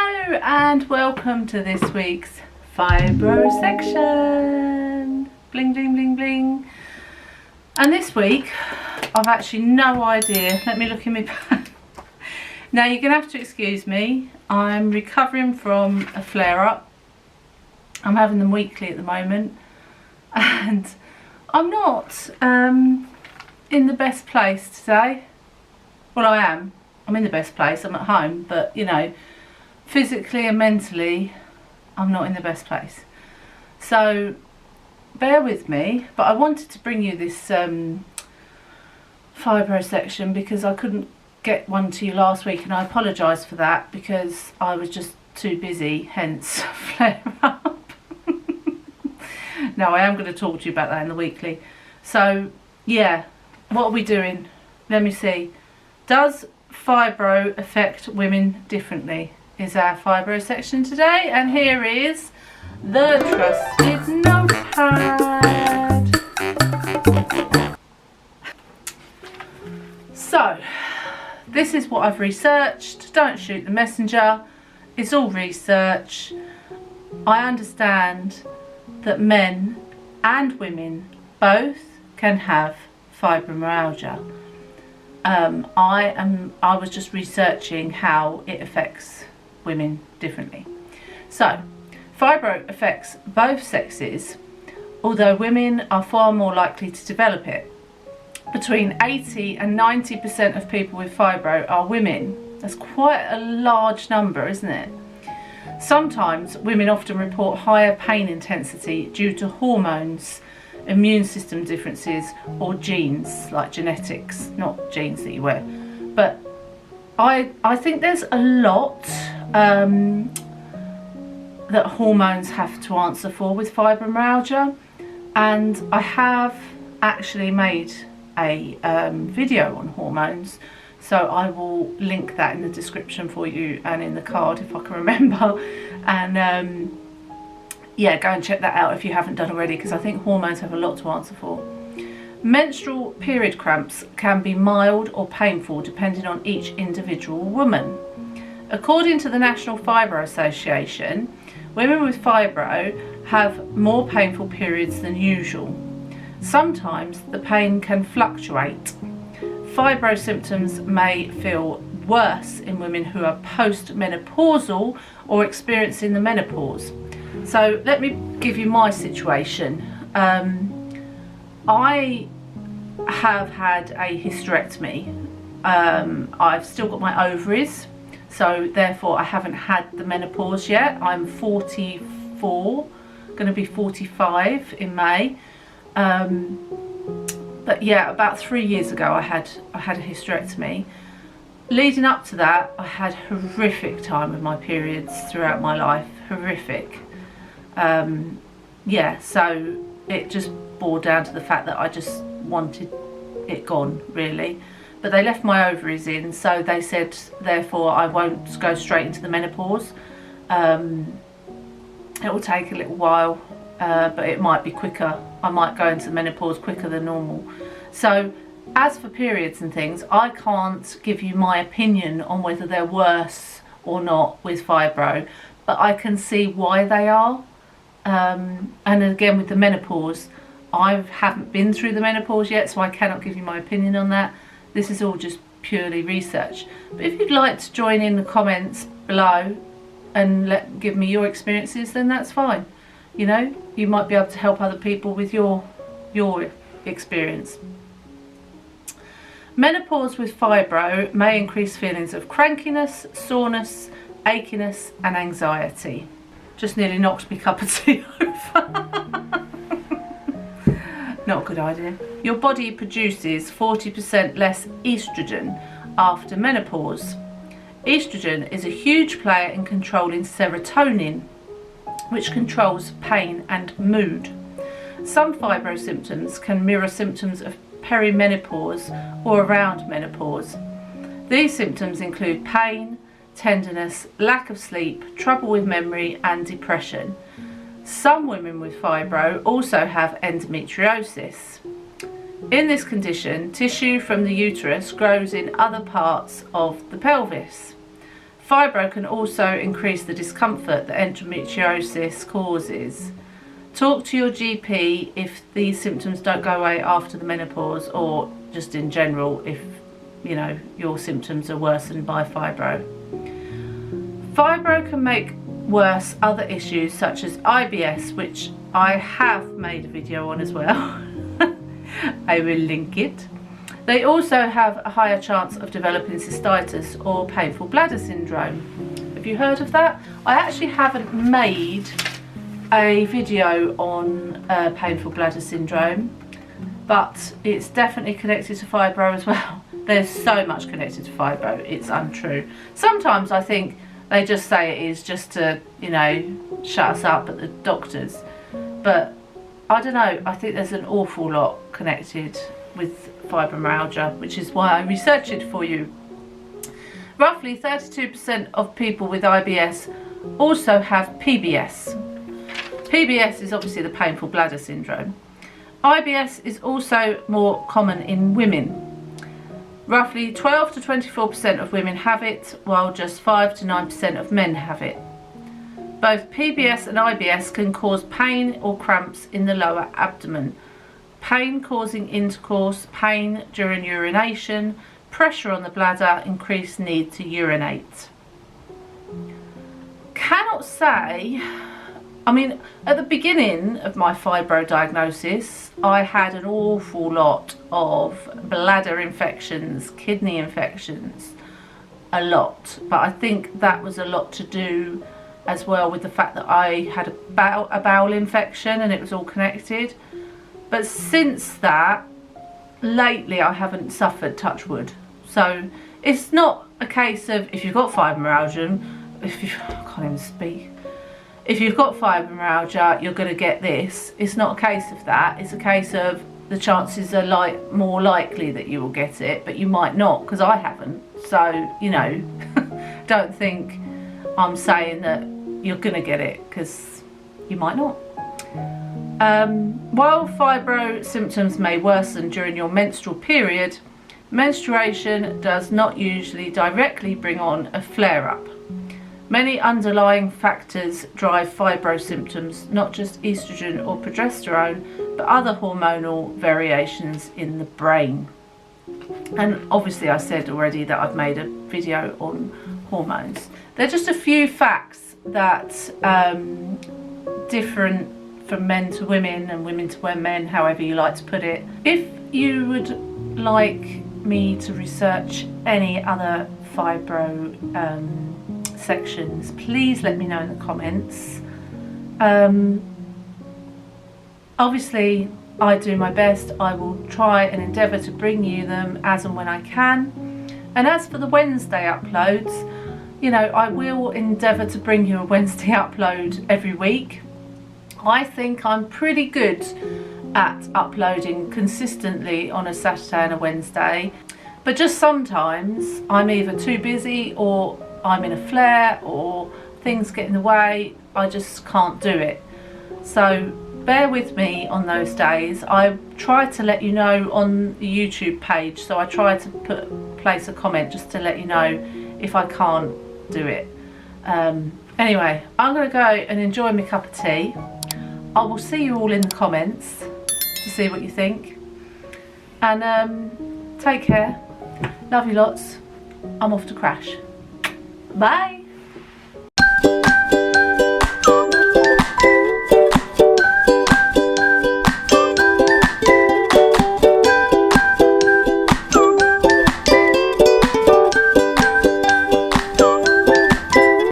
Hello and welcome to this week's Fibro section. Bling, bling, bling, bling. And this week, I've actually no idea. Let me look in my bag. Now, you're going to have to excuse me. I'm recovering from a flare-up. I'm having them weekly at the moment. And I'm not in the best place today. Well, I am. I'm in the best place. I'm at home. But, you know, physically and mentally, I'm not in the best place. So, bear with me. But I wanted to bring you this Fibro section because I couldn't get one to you last week. And I apologise for that because I was just too busy, hence flare up. No, I am going to talk to you about that in the weekly. So, yeah, what are we doing? Let me see. Does fibro affect women differently? Is our fibro section today. And here is the trusted notepad. So, this is what I've researched. Don't shoot the messenger. It's all research. I understand that men and women both can have fibromyalgia. I was just researching how it affects women differently. So, fibro affects both sexes, although women are far more likely to develop it. Between 80 and 90% of people with fibro are women. That's quite a large number, isn't it? Sometimes women often report higher pain intensity due to hormones, immune system differences, or genes, like genetics, not genes that you wear. But I think there's a lot that hormones have to answer for with fibromyalgia, and I have actually made a video on hormones, so I will link that in the description for you and in the card if I can remember. And yeah, go and check that out if you haven't done already, because I think hormones have a lot to answer for. Menstrual period cramps can be mild or painful depending on each individual woman. According to the National Fibro Association, women with fibro have more painful periods than usual. Sometimes the pain can fluctuate. Fibro symptoms may feel worse in women who are post-menopausal or experiencing the menopause. So let me give you my situation. I have had a hysterectomy. I've still got my ovaries, so therefore I haven't had the menopause yet. I'm 44, going to be 45 in May. But yeah, about 3 years ago I had a hysterectomy. Leading up to that, I had horrific time with my periods throughout my life. Horrific. Yeah, so it just boiled down to the fact that I just wanted it gone, really. But they left my ovaries in, so they said therefore I won't go straight into the menopause. It will take a little while, but it might be quicker. I might go into the menopause quicker than normal. So as for periods and things, I can't give you my opinion on whether they're worse or not with fibro, but I can see why they are. And again, with the menopause, I haven't been through the menopause yet, so I cannot give you my opinion on that. This is all just purely research. But if you'd like to join in the comments below and give me your experiences, then that's fine. You know, you might be able to help other people with your experience. Menopause with fibro may increase feelings of crankiness, soreness, achiness and anxiety. Just nearly knocked my cup of tea over. Not a good idea. Your body produces 40% less estrogen after menopause. Estrogen is a huge player in controlling serotonin, which controls pain and mood. Some fibro symptoms can mirror symptoms of perimenopause or around menopause. These symptoms include pain, tenderness, lack of sleep, trouble with memory and depression. Some women with fibro also have endometriosis. In this condition, tissue from the uterus grows in other parts of the pelvis. Fibro can also increase the discomfort that endometriosis causes. Talk to your GP if these symptoms don't go away after the menopause, or just in general if your symptoms are worsened by fibro. Fibro can make worse other issues such as IBS, which I have made a video on as well. I will link it. They also have a higher chance of developing cystitis or painful bladder syndrome. Have you heard of that? I actually haven't made a video on painful bladder syndrome, but it's definitely connected to fibro as well. There's so much connected to fibro, it's untrue. Sometimes I think they just say it is just to, shut us up at the doctors. But I don't know, I think there's an awful lot connected with fibromyalgia, which is why I researched it for you. Roughly 32% of people with IBS also have PBS. PBS is obviously the painful bladder syndrome. IBS is also more common in women. Roughly 12 to 24% of women have it, while just 5 to 9% of men have it. Both PBS and IBS can cause pain or cramps in the lower abdomen, pain causing intercourse, pain during urination, pressure on the bladder, increased need to urinate. Cannot say, at the beginning of my fibro diagnosis, I had an awful lot of bladder infections, kidney infections, a lot. But I think that was a lot to do as well with the fact that I had a bowel infection and it was all connected. But since that, lately I haven't suffered, touch wood. So it's not a case of if you've got fibromyalgia, I can't even speak. If you've got fibromyalgia, you're going to get this. It's not a case of that. It's a case of the chances are more likely that you will get it, but you might not, because I haven't. So, don't think I'm saying that you're going to get it, because you might not. While fibro symptoms may worsen during your menstrual period, menstruation does not usually directly bring on a flare-up. Many underlying factors drive fibro symptoms, not just estrogen or progesterone, but other hormonal variations in the brain. And obviously I said already that I've made a video on hormones. They're just a few facts that different from men to women and women to men, however you like to put it. If you would like me to research any other fibro sections, please let me know in the comments. Obviously I do my best. I will try and endeavour to bring you them as and when I can. And as for the Wednesday uploads, I will endeavour to bring you a Wednesday upload every week. I think I'm pretty good at uploading consistently on a Saturday and a Wednesday, but just sometimes I'm either too busy or I'm in a flare or things get in the way. I just can't do it. So bear with me on those days. I try to let you know on the YouTube page, so I try to place a comment just to let you know if I can't do it. Anyway, I'm going to go and enjoy my cup of tea. I will see you all in the comments to see what you think. And take care. Love you lots. I'm off to crash. Bye.